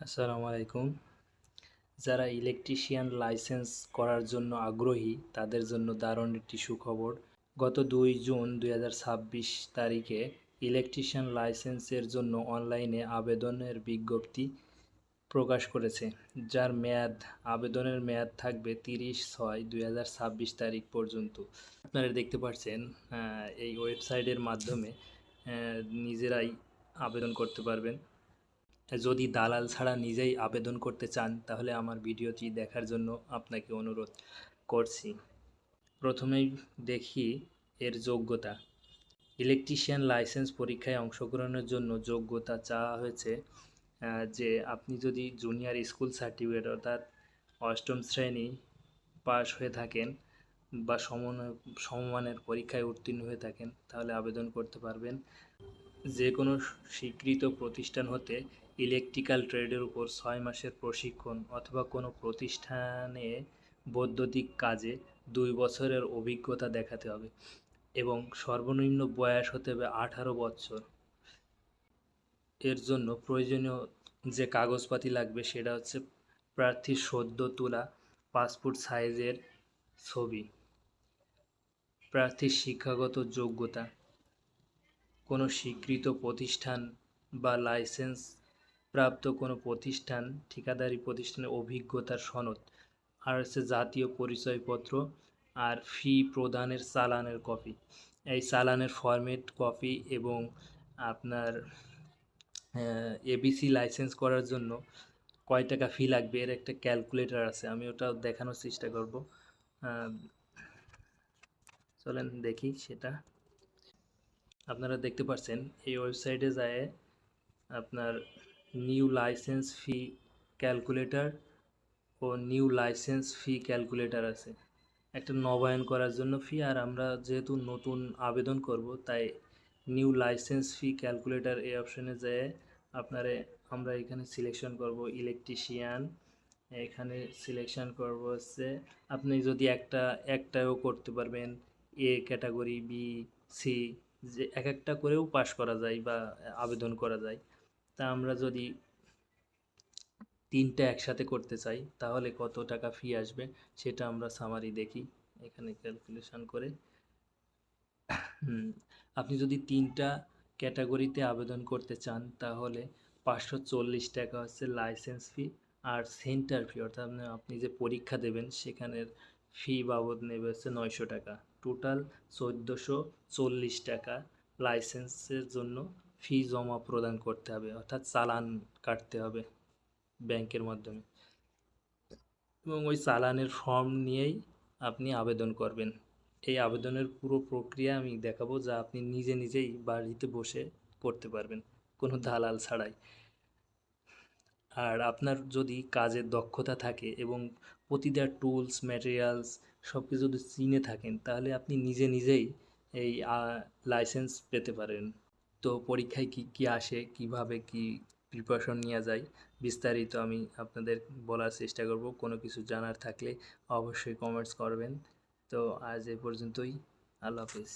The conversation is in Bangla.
আসসালামু আলাইকুম। যারা ইলেকট্রিশিয়ান লাইসেন্স করার জন্য আগ্রহী তাদের জন্য দারুণ একটি সুখবর। গত ২ জুন ২০২৬ তারিখে ইলেকট্রিশিয়ান লাইসেন্সের জন্য অনলাইনে আবেদনের বিজ্ঞপ্তি প্রকাশ করেছে, যার আবেদনের মেয়াদ থাকবে ৩০/৬/২০২৬ তারিখ পর্যন্ত। আপনারা দেখতে পাচ্ছেন এই ওয়েবসাইটের মাধ্যমে নিজেরাই আবেদন করতে পারবেন। যদি দালাল ছাড়া নিজেই আবেদন করতে চান তাহলে আমার ভিডিওটি দেখার জন্য আপনাকে অনুরোধ করছি। প্রথমেই দেখি এর যোগ্যতা। ইলেকট্রিশিয়ান লাইসেন্স পরীক্ষায় অংশগ্রহণের জন্য যোগ্যতা চাওয়া হয়েছে যে আপনি যদি জুনিয়র স্কুল সার্টিফিকেট অর্থাৎ ৮ম শ্রেণী পাস হয়ে থাকেন বা সমমানের পরীক্ষায় উত্তীর্ণ হয়ে থাকেন তাহলে আবেদন করতে পারবেন। যে কোনো স্বীকৃত প্রতিষ্ঠান হতে ইলেকট্রিক্যাল ট্রেডের উপর ৬ মাসের প্রশিক্ষণ অথবা কোনো প্রতিষ্ঠানে বৈদ্যুতিক কাজে ২ বছরের অভিজ্ঞতা দেখাতে হবে এবং সর্বনিম্ন বয়স হতে হবে ১৮ বছর। এর জন্য প্রয়োজনীয় যে কাগজপাতি লাগবে সেটা হচ্ছে প্রার্থীর সদ্য তোলা পাসপোর্ট সাইজের ছবি, প্রার্থীর শিক্ষাগত যোগ্যতা, কোনো স্বীকৃত প্রতিষ্ঠান বা লাইসেন্স প্রাপ্ত কোনো প্রতিষ্ঠান, ঠিকাদারি প্রতিষ্ঠানের অভিজ্ঞতার সনদ, আর হচ্ছে জাতীয় পরিচয়পত্র, আর ফি প্রদানের চালানের কপি। এই চালানের ফরম্যাট কপি এবং আপনার এবিসি লাইসেন্স করার জন্য কয় টাকা ফি লাগবে এর একটা ক্যালকুলেটর আছে, আমি ওটা দেখানোর চেষ্টা করব। চলেন দেখি সেটা। আপনারা দেখতে পাচ্ছেন এই ওয়েবসাইটে যায় আপনার নিউ লাইসেন্স ফি ক্যালকুলেটর ও নিউ লাইসেন্স ফি ক্যালকুলেটর আছে। একটা নবায়ন করার জন্য ফি, আর আমরা যেহেতু নতুন আবেদন করব তাই নিউ লাইসেন্স ফি ক্যালকুলেটর এই অপশানে যায় আমরা এখানে সিলেকশন করব ইলেকট্রিশিয়ান। এখানে সিলেকশন করব হচ্ছে আপনি যদি একটাও করতে পারবেন, এ ক্যাটাগরি, বি, সি, যে একটা করেও পাস করা যায় বা আবেদন করা যায়। তা আমরা যদি 3টা একসাথে করতে চাই তাহলে কত টাকা ফি আসবে সেটা আমরা সামারি দেখি এখানে ক্যালকুলেশন করে। আপনি যদি 3টা ক্যাটাগরিতে আবেদন করতে চান তাহলে 540 টাকা হচ্ছে লাইসেন্স ফি, আর সেন্টার ফি অর্থাৎ আপনি যে পরীক্ষা দেবেন সেখানের ফি বাবদ নেবে হচ্ছে 900 টাকা। টোটাল 1440 টাকা লাইসেন্সের জন্য ফি জমা প্রদান করতে হবে, অর্থাৎ চালান কাটতে হবে ব্যাংকের মাধ্যমে, এবং ওই চালানের ফর্ম নিয়েই আপনি আবেদন করবেন। এই আবেদনের পুরো প্রক্রিয়া আমি দেখাবো, যা আপনি নিজেই বাড়িতে বসে করতে পারবেন কোনো দালাল ছাড়াই। আর আপনার যদি কাজের দক্ষতা থাকে এবং প্রতিটা টুলস ম্যাটেরিয়ালস সব কিছু যদি চিনে থাকেন তাহলে আপনি নিজেই এই লাইসেন্স পেতে পারেন। তো পরীক্ষায় কি আসে, কিভাবে কি প্রিপারেশন নেওয়া যায় বিস্তারিত আমি আপনাদের বলার চেষ্টা করব। কোনো কিছু জানার থাকলে অবশ্যই কমেন্টস করবেন। তো আজ এ পর্যন্তই। আল্লাহ হাফেজ।